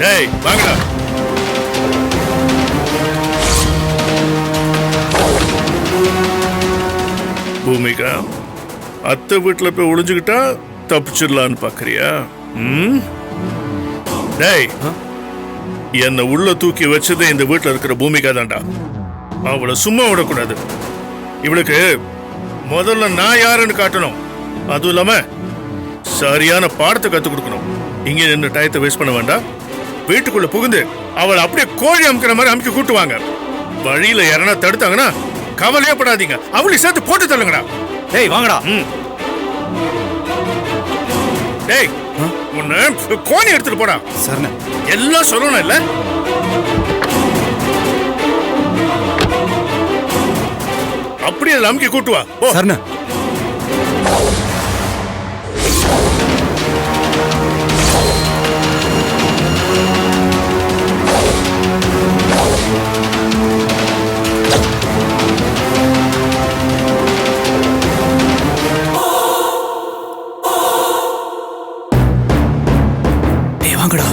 டேய் வாங்கடா. பூமிகா, அத்தை வீட்டுல போய் ஒளிஞ்சுக்கிட்டா தப்பிச்சிடலான்னு பாக்குறியா? டேய், என்னை உள்ள தூக்கி வச்சதே இந்த வீட்டுல இருக்கிற பூமிகா தான்டா. அவளை சும்மா விடக்கூடாது. இவளுக்கு முதல்ல நான் யாருன்னு காட்டணும். அதுவும் இல்லாம சரியான பாடத்தை கத்து கொடுக்கணும். இங்க நின்று டயத்தை வேஸ்ட் பண்ண வேண்டாம். வீட்டுக்குள்ள புகுந்து அவளை அப்படியே கோழி அமுக்கிற மாதிரி அமுக்கி கூட்டுவாங்க. வழியில யாரனா தடுத்தாங்கன்னா கவலையே படாதீங்க, அவளையும் சேர்த்து போட்டு தள்ளுங்கடா. டேய் வாங்கடா. டேய் உன்னை கோணி எடுத்துட்டு போடா. சரண எல்லாம் சொல்லணும் இல்ல? அப்படியே அமுக்கி கூட்டுவா. சரண வாங்கடா.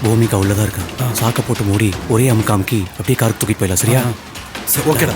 பூமிகா உள்ளதா இருக்கா. சாக்க போட்டு மூடி ஒரே அமுக்கி அப்படியே காருக்கு தூக்கிட்டு போயிடலாம். சரியா? ஓகேடா.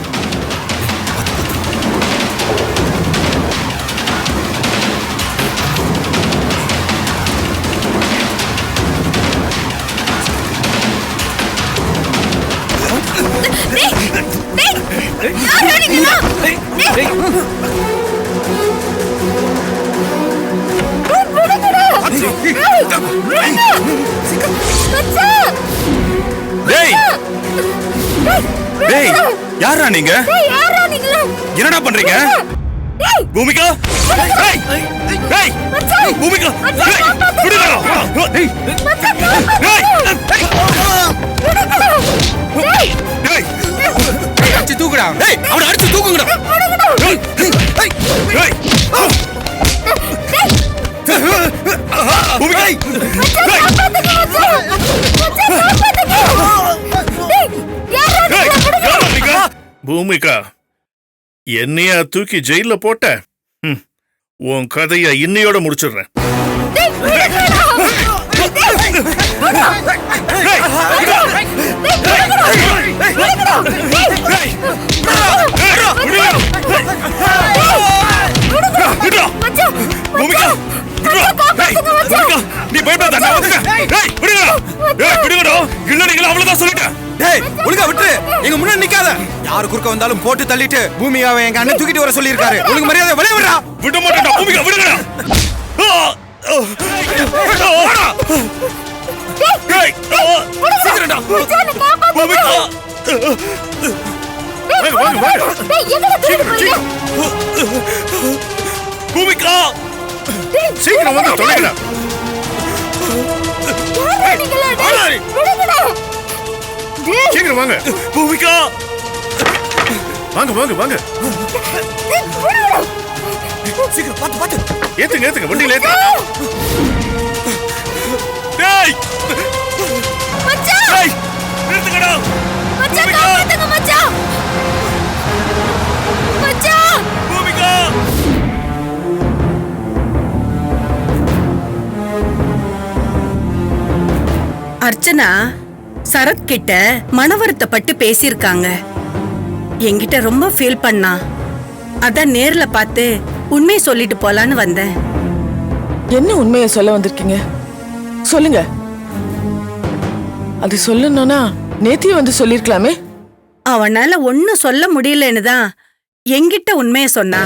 டேய் யாரா நீங்க? என்னடா பண்றீங்க? பூமிகா, டேய் டேய் பூமிகா, விடுடா. டேய் டேய் டேய் அடிச்சு தூக்குடா. டேய் அவனை அடிச்சு தூக்குங்கடா. டேய் டேய் டேய் பூமிகா, பூமிகா, என்னையா தூக்கி ஜெயில போட்ட? உன் கதைய இன்னையோட முடிச்சிடுறேன். நீ பயப்படாத, நான் வந்துட்டேன். அவ்வளவுதான் சொல்லிட்டேன். டேய் ஒழுங்கா விட்டு, எங்க முன்னாடி நிக்காத. யாரு குறுக்க வந்தாலும் போட்டு தள்ளிட்டு பூமிகாவை எங்க அண்ணன் தூக்கிட்டு வர சொல்லி இருக்காரு. ஒழுங்கு மரியாதை வெளிய விடுடா. விட மாட்டேன்டா பூமிகா, விடுங்கடா. டேய் சீக்கிரம்டா பூமிகா. வாங்க வாங்க வாங்க. டேய் எங்கடா தூக்கிட்டு போறீங்க? பூமிகா சீக்கிரம் வந்து தொலைங்கடா. சீக்கிரம் வாங்க பூமிகா. வாங்க வாங்க வாங்க. சீக்கிரம் பாத்து பாத்து ஏத்துங்க ஏத்துங்க, வண்டியில ஏத்துங்க. டேய் மச்சான், டேய் நிறுத்துங்கடா. மச்சான் காப்பாத்துங்க மச்சான். மச்சான் பூமிகா. அர்ச்சனா சரத் கிட்ட மனவருத்தப்பட்டு பேசியிருக்காங்க. என்கிட்ட ரொம்ப ஃபீல் பண்ணா. அதான் நேர்ல பார்த்து உண்மையை சொல்லிட்டு போலான்னு வந்தேன். என்ன உண்மையை சொல்ல வந்திருக்கீங்க? சொல்லுங்க. அது சொல்லணும்னா நேத்தியே வந்து சொல்லிருக்கலாமே. அவனால ஒன்னும் சொல்ல முடியலன்னு தான் என்கிட்ட உண்மையை சொன்னா.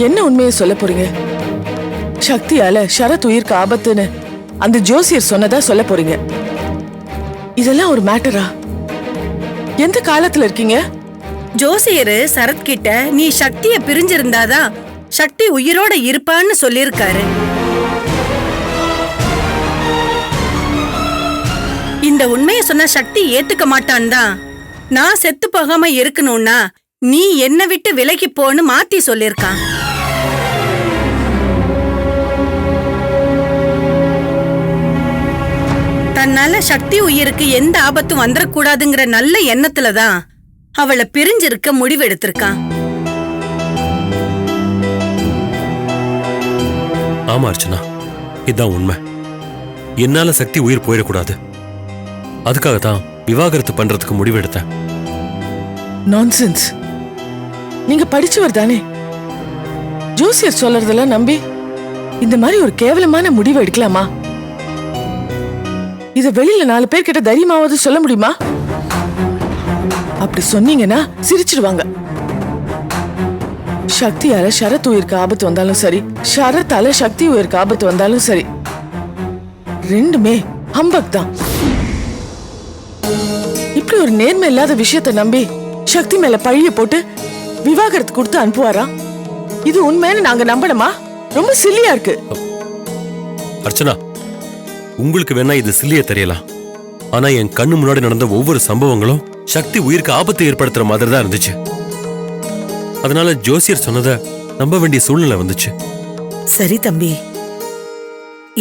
என்ன உண்மையை சொல்ல போறீங்க? சக்தியால சரத் உயிருக்கு ஆபத்துன்னு அந்த ஜோசியர் சொன்னதா சொல்ல போறீங்க. இதெல்லாம் ஒரு மேட்டரா? எந்த காலத்துல இருக்கீங்க? ஜோசியரு சரத் கிட்ட நீ சக்திய பிரிஞ்சிருந்தாதான் சக்தி உயிரோட இருப்பான்னு சொல்லியிருக்காரு. இந்த உண்மையை சொன்ன சக்தி ஏத்துக்க மாட்டான் தான் நான் செத்து போகாம இருக்கணும்னா நீ என்ன விட்டு விலகி போன்னு மாத்தி சொல்லிருக்கான். தன்னால சக்தி உயிருக்கு எந்த ஆபத்தும் வந்துடக்கூடாதுங்கிற நல்ல எண்ணத்துலதான் அவளை பிரிஞ்சிருக்க முடிவெடுத்திருக்கான். ஆமா அர்ச்சனா, இதுதான் உண்மை. என்னால சக்தி உயிர் போயிடக்கூடாது. அதுக்காகத்தான் விவாகரத்து பண்றதுக்கு முடிவெடுத்தேன். நான்சென்ஸ். நீங்க படிச்சவர் தானே? ஜோசியர் சொல்றதெல்லாம் நம்பி இந்த மாதிரி ஒரு கேவலமான முடிவை எடுக்கலாமா? இத வெளியில 4 பேர் கிட்ட தைரியமாவது சொல்ல முடியுமா? அப்படி சொன்னீங்கன்னா சிரிச்சிடுவாங்க. சக்தியால சரத் உயிருக்கு ஆபத்து வந்தாலும் சரி, சரத்தால சக்தி உயிருக்கு ஆபத்து வந்தாலும் சரி, ரெண்டுமே ஹம்பக் தான். இப்படி ஒரு நேர்மை இல்லாத விஷயத்தை நம்பி சக்தி மேல பழிய போட்டு விவாகரத்து கொடுத்து அனுப்புவாரா? இது உண்மைன்னு நாங்க நம்பணுமா? ரொம்ப சில்லியா இருக்கு. அர்ச்சனா, உங்களுக்கு வேணா இது சில்லிய தெரியலாம். ஆனா என் கண்ணு முன்னாடி நடந்த ஒவ்வொரு சம்பவங்களும் சக்தி உயிருக்கு ஆபத்தை ஏற்படுத்துற மாதிரி தான் இருந்துச்சு. அதனால ஜோசியர் சொன்னதை நம்ப வேண்டிய சூழ்நிலை வந்துச்சு. சரி தம்பி,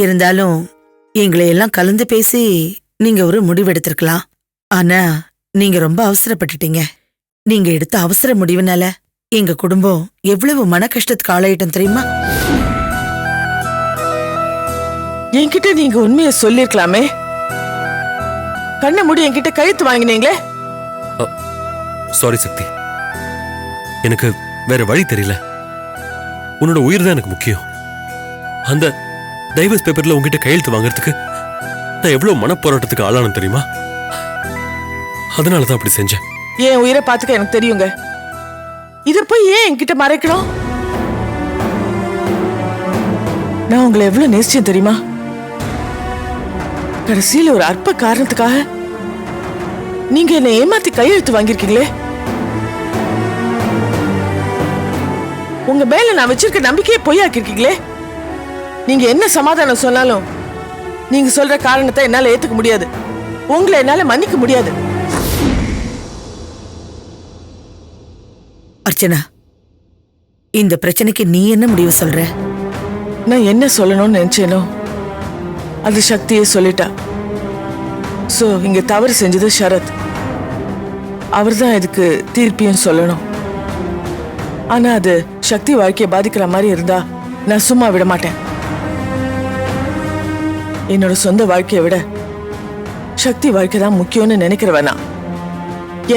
இருந்தாலும் எங்களை எல்லாம் கலந்து பேசி நீங்க ஒரு முடிவெடுத்திருக்கலாம். ஆனா நீங்க ரொம்ப அவசரப்பட்டுட்டீங்க. நீங்க எடுத்த அவசர முடிவுனால எங்க குடும்பம் எவ்வளவு மன கஷ்டத்துக்கு ஆளாயிட்டம் தெரியுமா? என்கிட்ட நீங்க உண்மையை சொல்லிருக்கலாமே. கண்ண மூடி என்கிட்ட கையெழுத்து வாங்கினீங்களே. சாரி சக்தி, எனக்கு வேற வழி தெரியல. உன்னோட உயிர் தான் எனக்கு முக்கியம். அந்த டைவர்ஸ் பேப்பர்ல உங்ககிட்ட கையெழுத்து வாங்குறதுக்கு நான் எவ்வளவு மனப்போராட்டத்துக்கு ஆளானு தெரியுமா? அதனாலதான் அப்படி செஞ்சேன். என் உயிரை பாத்துக்க எனக்கு தெரியுங்க. இத போய் ஏன் என்கிட்ட மறைக்கணும்? நான் உங்களை எவ்வளவு நேசிச்சேன் தெரியுமா? கடைசியில ஒரு அற்ப காரணத்துக்காக நீங்க என்னை ஏமாத்தி கையெழுத்து வாங்கிருக்கீங்களே. உங்க மேல நான் வச்சிருக்க நம்பிக்கையை பொய்யாக்கிருக்கீங்களே. நீங்க என்ன சமாதானம் சொன்னாலும் நீங்க சொல்ற காரணத்தை என்னால ஏத்துக்க முடியாது. உங்களை என்னால மன்னிக்க முடியாது. அர்ச்சனா, இந்த பிரச்சனைக்கு நீ என்ன முடிவு சொல்ற? நான் என்ன சொல்லணும்னு நினைச்சேனோ அது சக்தியே சொல்லிட்டா. சோ இங்க தவறு செஞ்சது சரத். அவர்தான் இதுக்கு தீர்ப்பியும் சொல்லணும். ஆனா அது சக்தி வாழ்க்கையை பாதிக்கிற மாதிரி இருந்தா நான் சும்மா விட மாட்டேன். என்னோட சொந்த வாழ்க்கையை விட சக்தி வாழ்க்கை தான் முக்கியம்னு நினைக்கிறவனா.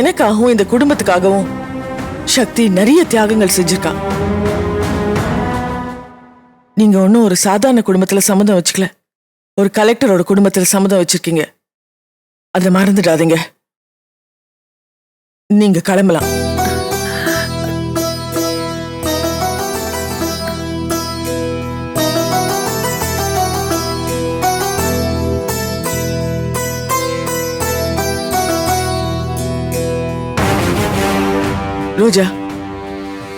எனக்காகவும் இந்த குடும்பத்துக்காகவும் சக்தி நிறைய தியாகங்கள் செஞ்சிருக்கா. நீங்க ஒன்னும் ஒரு சாதாரண குடும்பத்துல சம்மதம் வச்சுக்கல, ஒரு கலெக்டரோட குடும்பத்துல சம்மதம் வச்சிருக்கீங்க. அதை மறந்துடாதீங்க. நீங்க கிளம்பலாம். ரோஜா,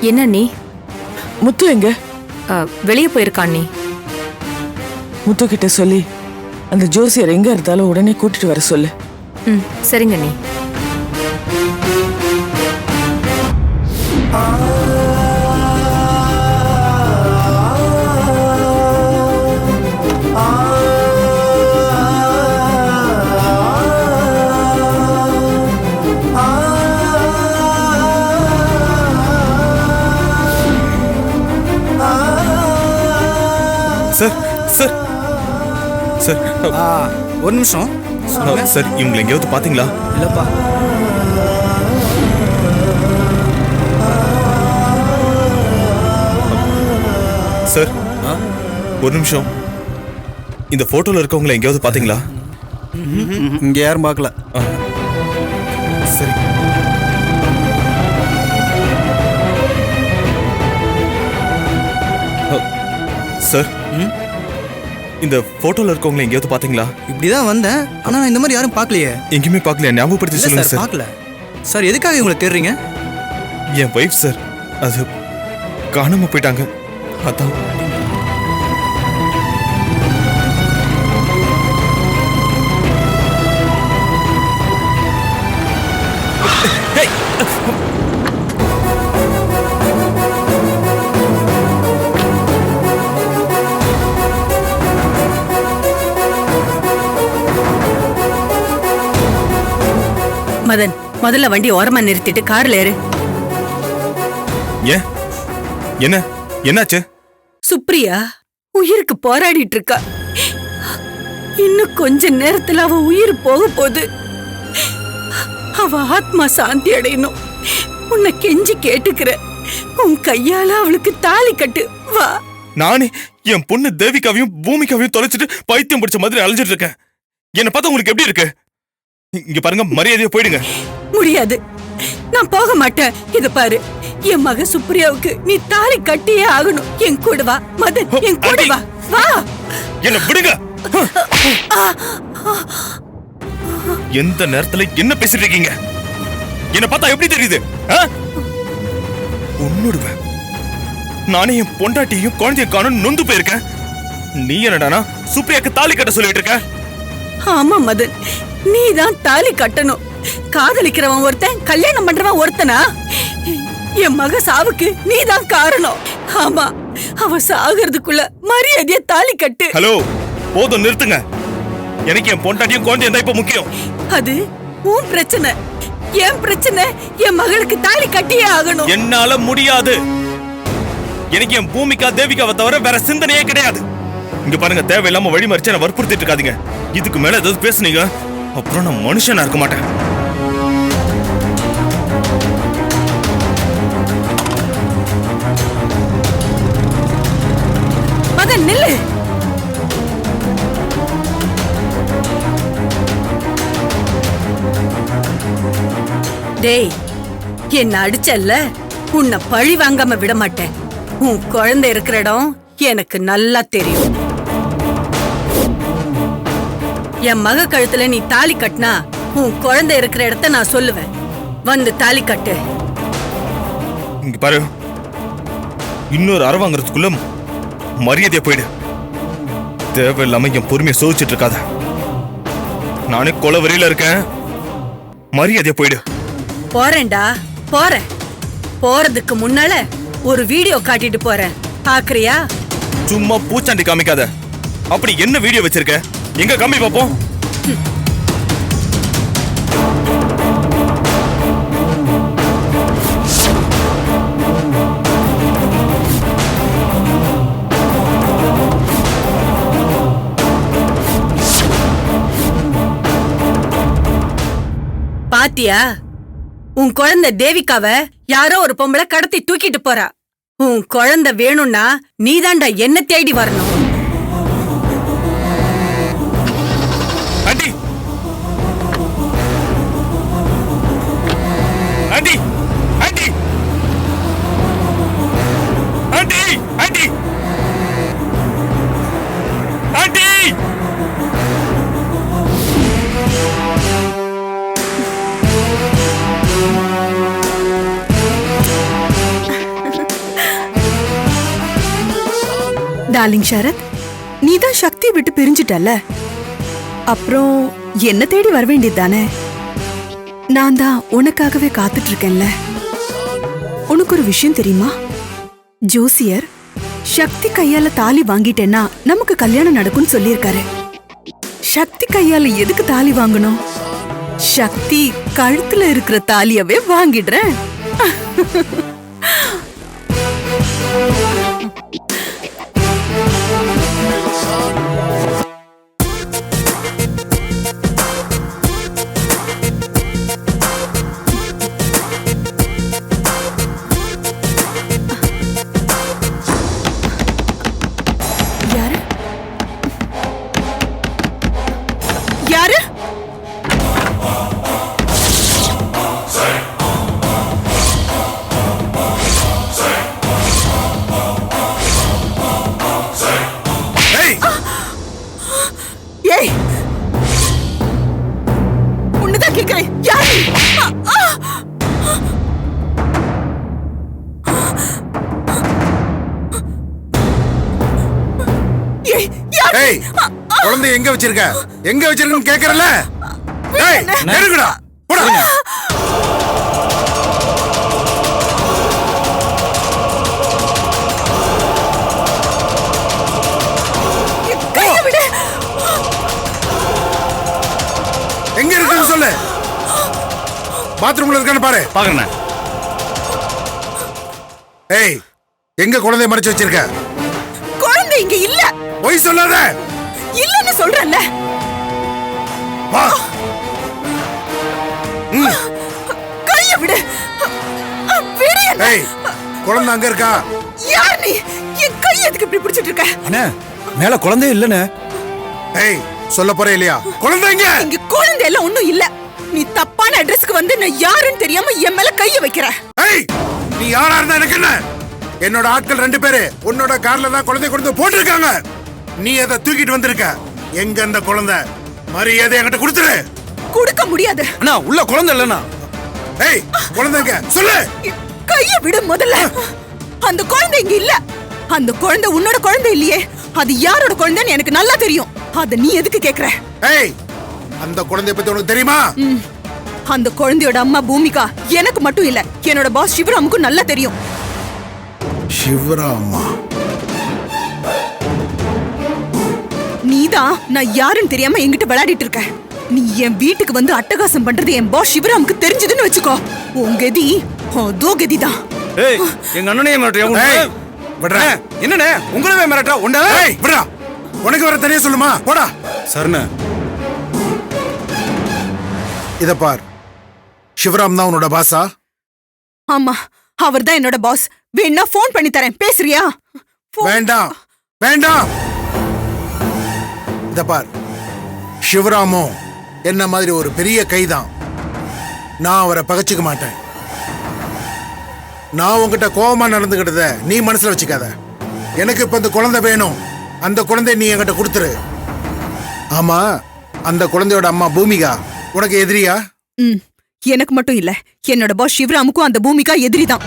என்ன நீ? முத்து எங்க? வெளியே போயிருக்கான் நீ. முத்து கிட்ட சொல்லி அந்த ஜோசியர் எங்க இருந்தாலும் உடனே கூட்டிட்டு வர சொல்லு. ம், சரிங்க நீ. சார் சார் சார் ஒரு நிமிஷம் சார், இவங்களை எங்கேயாவது பாத்தீங்களா? இல்லப்பா. சார் ஒரு நிமிஷம், இந்த போட்டோல இருக்கவங்களை எங்கேயாவது பாத்தீங்களா? இங்க யாரும் பார்க்கல. சரி. சார் இந்த போட்டோல இருக்கவங்களை எங்கேயாவது பாத்தீங்களா? இப்படிதான் வந்தேன், ஆனா நான் இந்த மாதிரி யாரும் பார்க்கலையே. எங்கேயுமே பார்க்கலையா? ஞாபகப்படுத்தி இல்ல சொல்லுங்க சார், சார். பார்க்கல சார். எதுக்காக இவங்களை தேடுறீங்க? என் வைஃப் சார், அது காணாம போயிட்டாங்க. அதான். மதன், முதல்ல வண்டி ஓரமா நிறுத்திட்டு கார்ல ஏறு. ஏன்? என்ன என்னாச்சு? சுப்ரியா உயிருக்கு போராடிட்டு இருக்கா. இன்னும் கொஞ்ச நேரத்துல அவ உயிர் போக போகுது. அவ ஆத்மா சாந்தி அடையணும். உன்னை கெஞ்சி கேட்டுக்கிற, உன் கையால அவளுக்கு தாலி கட்டு. வா. நானே என் பொண்ணு தேவிகாவையும் பூமிகாவையும் தொலைச்சிட்டு பைத்தியம் பிடிச்ச மாதிரி அலைஞ்சிட்டு இருக்கேன். என்ன பார்த்தா உங்களுக்கு எப்படி இருக்கு? இங்க பாருங்க, மரியாதையா போயிடுங்க. முடியாது, நான் போக மாட்டேன். இத பாரு, என் மக சுப்ரியாவுக்கு நீ தாலி கட்டியே ஆகணும். என் கூட வா மதன், என் கூட வா. வா. என்ன விடுங்க. எந்த நேரத்துல என்ன பேசிட்டு இருக்கீங்க? என்ன பார்த்தா எப்படி தெரியுது? உன்னுடுவேன். நானே என் பொண்டாட்டியையும் குழந்தைய காணும் நொந்து போயிருக்கேன். நீ என்னடானா சுப்ரியாக்கு தாலி கட்ட சொல்லிட்டு இருக்க? ஆமா மதன், நீ தான் தாலி கட்டணும். காதலிக்கிறவன் ஒருத்தன், கல்யாணம் பண்றவன் ஒருத்தனா? என் மக சாவுக்கு நீ தான் காரணம். ஆமா, அவ சாகிறதுக்குள்ள மரியாதைய தாலி கட்டு. ஹலோ, போதும், நிறுத்துங்க. எனக்கு என் பொண்டாட்டியும் குழந்தையும் தான் இப்ப முக்கியம். அது உன் பிரச்சனை. என் பிரச்சனை, என் மகளுக்கு தாலி கட்டியே ஆகணும். என்னால முடியாது. எனக்கு என் பூமிகா தேவிகாவை தவிர வேற சிந்தனையே கிடையாது. இங்க பாருங்க, தேவையில்லாம வழி மறிச்சு என்ன வற்புறுத்திட்டு இருக்காதீங்க. இதுக்கு மேல ஏதாவது பேசுனீங்க அப்புறம் நான் மனுஷனா இருக்க மாட்டேன். மதன் நில்லு. டேய், என்ன அடிச்சல்ல, உன்னை பழி வாங்காம விட மாட்டேன். உன் குழந்தை இருக்கிற இடம் எனக்கு நல்லா தெரியும். என் மக கழுத்துல நீ தாலி கட்டினா உன் குழந்தை இருக்கிற இடத்த நான் சொல்லுவேன். வந்து தாலி கட்டு. இங்க பாரு, இன்னொரு அரை வாங்குறதுக்குள்ள மரியாதையா போயிடு. தேவையில்லாம என் பொறுமையை சோதிச்சுட்டு இருக்காத. நானே கொலை வரியில இருக்கேன். மரியாதையா போயிடு. போறேன்டா, போறேன். போறதுக்கு முன்னால ஒரு வீடியோ காட்டிட்டு போறேன், பாக்குறியா? சும்மா பூச்சாண்டி காமிக்காத. அப்படி என்ன வீடியோ வச்சிருக்க? எங்க காமி பாப்போம். பாத்தியா? உன் குழந்தை தேவிகாவ யாரோ ஒரு பொம்பளை கடத்தி தூக்கிட்டு போறா. உன் குழந்தை வேணும்னா நீதாண்டா என்ன தேடி வரணும். Aunty, aunty, aunty, aunty, aunty, aunty. Darling Sharath, நீதான் சக்தியை விட்டு பிரிஞ்சிட்டல்ல, அப்புறம் என்ன தேடி வர வேண்டியது தானே? நான் தான் உனக்காகவே காத்துட்டு இருக்கேன்ல. உனக்கு ஒரு விஷயம் தெரியுமா? ஜோசியர் சக்தி கையால தாலி வாங்கிட்டேன்னா நமக்கு கல்யாணம் நடக்கும்னு சொல்லியிருக்காரு. சக்தி கையால எதுக்கு தாலி வாங்கணும்? சக்தி கழுத்துல இருக்கிற தாலியவே வாங்கிடுறேன். யாரு? குழந்தையை யார் ஏய் குழந்தை எங்க வச்சிருக்க எங்க வச்சிருக்கன்னு கேக்குறல ஏய் நெருங்கடா போடா கையை விடு. எங்க இருக்குன்னு சொல்லு பாத்ரூம்ல இருக்கான்னு பாரு பாக்குறேண்ணே. ஏய் எங்க குழந்தைய மறைச்சு வச்சிருக்க குழந்தை இங்க இல்ல. பொய் சொல்லாத இல்லன்னு சொல்றேன்ல. வா கையை விடு. விடு என்ன. ஏய் குழந்தை அங்க இருக்கா யார் நீ? என் கையை எதுக்கு இப்படி பிடிச்சிட்டு இருக்க? அண்ணே மேல குழந்தையே இல்லைண்ணே. ஏய் சொல்ல போறே இல்லையா குழந்தை எங்க இங்க குழந்தை எல்லாம் ஒண்ணும் இல்ல. நீ தப்பான அட்ரஸ்க்கு வந்து நான் யாருன்னு தெரியாம என் மேல கையை வைக்கிற. ஏய் நீ யாரா இருந்தா எனக்கு என்ன என்னோட ஆட்கள் 2 பேரு உன்னோட கார்ல தான் குழந்தை கொண்டு போட்டிருக்காங்க நீ அதை தூக்கிட்டு வந்திருக்க எங்க அந்த குழந்தை மரியாதை என்கிட்ட கொடுத்துரு கொடுக்க முடியாது. அண்ணா உள்ள குழந்தை இல்லைண்ணா. ஏய் குழந்தைங்க சொல்லு கையை விடு முதல்ல. அந்த குழந்தை இங்க இல்ல. அந்த குழந்தை உன்னோட குழந்தை இல்லையே. அது யாரோட குழந்தைன்னு எனக்கு நல்லா தெரியும். அத நீ எதுக்கு கேக்குற? ஏய் அந்த குழந்தைய பத்தி உனக்கு தெரியுமா அந்த குழந்தையோட அம்மா பூமிகா எனக்கு மட்டும் இல்ல என்னோட பாஸ் சிவராமுக்கும் நல்லா தெரியும். சிவராமா நீதான் நான் யாருன்னு தெரியாம என்கிட்ட விளையாடிட்டு இருக்க. நீ என் வீட்டுக்கு வந்து அட்டகாசம் பண்றது என் பாஸ் சிவராமுக்கு தெரிஞ்சதுன்னு வச்சுக்கோ. உன் கதி அதோ கதிதான். ஏய் எங்க அண்ணனே மிரட்டுறியா? ஏய் விடுறா என்னண்ணே உங்களவே மிரட்டா உண்டா? ஏய் விடுறா உனக்கு வர தனியா சொல்லுமா போடா சரண இத பார் சிவராம் தான் உன்னோட பாஸா ஆமா அவர்தான் என்னோட பாஸ். வேணா போன் பண்ணி தரேன் பேசுறியா? வேண்டாம் வேண்டாம் இத பார் சிவராமும் என்ன மாதிரி ஒரு பெரிய கைதான். நான் அவரை பகைச்சிக்க மாட்டேன். நான் உங்ககிட்ட கோபமா நடந்துகிட்டத நீ மனசுல வச்சுக்காத. எனக்கு இப்ப அந்த குழந்தை வேணும். அந்த குழந்தைய நீ என்கிட்ட கொடுத்துரு. ஆமா அந்த குழந்தையோட அம்மா பூமிகா உனக்கு எதிரியா? எனக்கு மட்டும் இல்ல என்னோட பாஸ் சிவராமுக்கும் அந்த பூமிகா எதிரிதான்.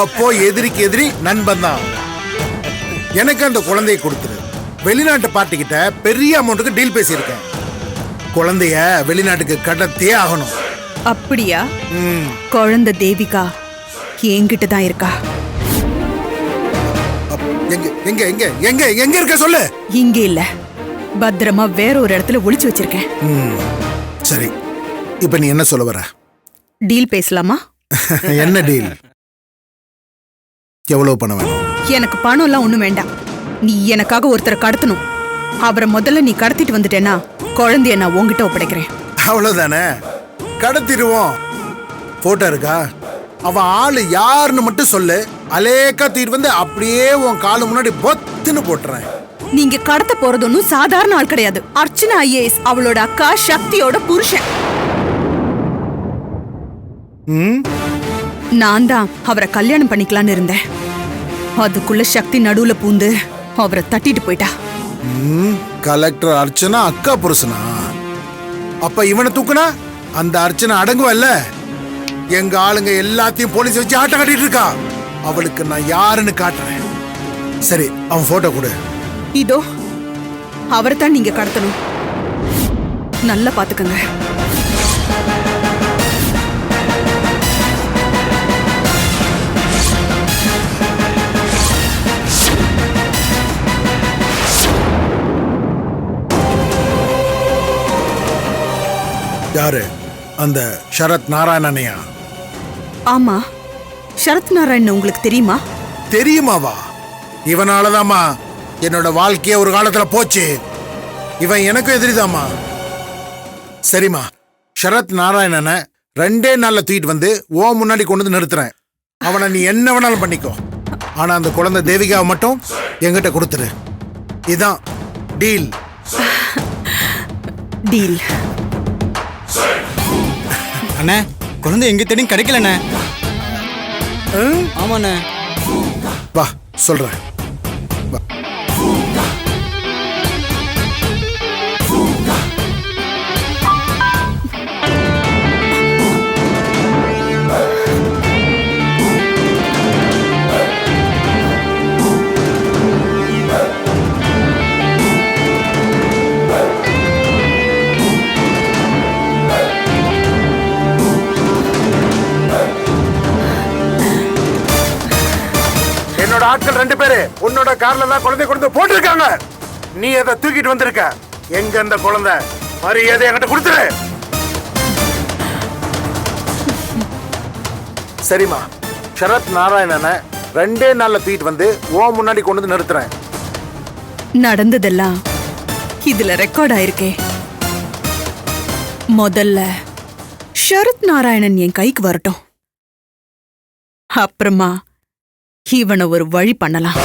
அப்போ எதிரிக்கு எதிரி நண்பன் தான். எனக்கு அந்த குழந்தையை கொடுத்துரு. வெளிநாட்டு பார்ட்டி கிட்ட பெரிய அமௌண்ட்டுக்கு டீல் பேசியிருக்கேன். குழந்தைய வெளிநாட்டுக்கு கடத்தியே ஆகணும். அப்படியா? குழந்தை தேவிகா என்கிட்ட தான் இருக்கா. எங்க எங்க எங்க எங்க எங்க இருக்க சொல்லு. இங்க இல்ல பத்திரமா வேற ஒரு இடத்துல ஒளிச்சு வச்சிருக்கேன். சரி இப்ப நீ என்ன சொல்ல வர? டீல் பேசலாமா? என்ன டீல்? எவ்வளவு பணம் வேணும்? எனக்கு பணம் எல்லாம் ஒண்ணும் வேண்டாம். நீ எனக்காக ஒருத்தரை கடத்தணும். அவரை முதல்ல நீ கடத்திட்டு வந்துட்டேன்னா குழந்தைய நான் உன்கிட்ட ஒப்படைக்கிறேன். அவ்வளவுதானே கடத்திடுவோம். போட்டோ இருக்கா? அவன் ஆளு யாருன்னு மட்டும் சொல்லு. அலேக்கா தீர் வந்து அப்படியே உன் காலு முன்னாடி பொத்துன்னு போட்டுறேன். நீங்க கடத்த போறது ஒன்னும் சாதாரண ஆள் கிடையாது. அர்ச்சனா ஐஏஎஸ் அவளோட அக்கா சக்தியோட புருஷன். நான் தான் அவரை கல்யாணம் பண்ணிக்கலான்னு இருந்தேன். அதுக்குள்ள சக்தி நடுவுல பூந்து அவரை தட்டிட்டு போயிட்டா. கலெக்டர் அர்ச்சனா அக்கா புருஷனா? அப்ப இவனை தூக்குனா அந்த அர்ச்சனா அடங்குவல்ல? எங்க ஆளுங்க எல்லாத்தையும் போலீஸ் வச்சு ஆட்டம் கட்டிட்டு இருக்கா. அவளுக்கு நான் யாருன்னு காட்டுறேன். சரி அவன் போட்டோ கொடு. இதோ அவரைத்தான் நீங்க கடத்தணும். நல்லா பாத்துக்கங்க. யாரு? அந்த சரத் நாராயணனையா? ஆமா சரத் நாராயணன் உங்களுக்கு தெரியுமா? தெரியுமாவா? இவனாலதாமா என்னோட வாழ்க்கைய ஒரு காலத்துல போச்சு. இவன் எனக்கும் எதிரிதாமா. சரிம்மா சரத் நாராயணனை 2 நாள்ல தூக்கிட்டு வந்து ஓ முன்னாடி கொண்டு வந்து நிறுத்துறேன். அவனை நீ என்ன வேணாலும் பண்ணிக்கோ. ஆனா அந்த குழந்தை தேவிகாவை மட்டும் என்கிட்ட கொடுத்துரு. இதான் டீல். டீல். அண்ணே குழந்தை எங்க தேடியும் கிடைக்கலண்ணே. ஆமாண்ணே. வா சொல்றேன். என்னோட ஆட்கள் 2 பேரு உன்னோட கார்ல தான் குழந்தை கொண்டு வந்து போட்டிருக்காங்க. நீ அதை தூக்கிட்டு வந்திருக்க. எங்க அந்த குழந்தை? மரியாதை என்கிட்ட கொடுத்துரு. சரிம்மா, சரத் நாராயணனை 2 நாள்ல தூக்கிட்டு வந்து ஓ முன்னாடி கொண்டு வந்து நிறுத்துறேன். நடந்ததெல்லாம் இதுல ரெக்கார்ட் ஆயிருக்கே. முதல்ல சரத் நாராயணன் என் கைக்கு வரட்டும். அப்புறமா இவனை ஒரு வழி பண்ணலாம்.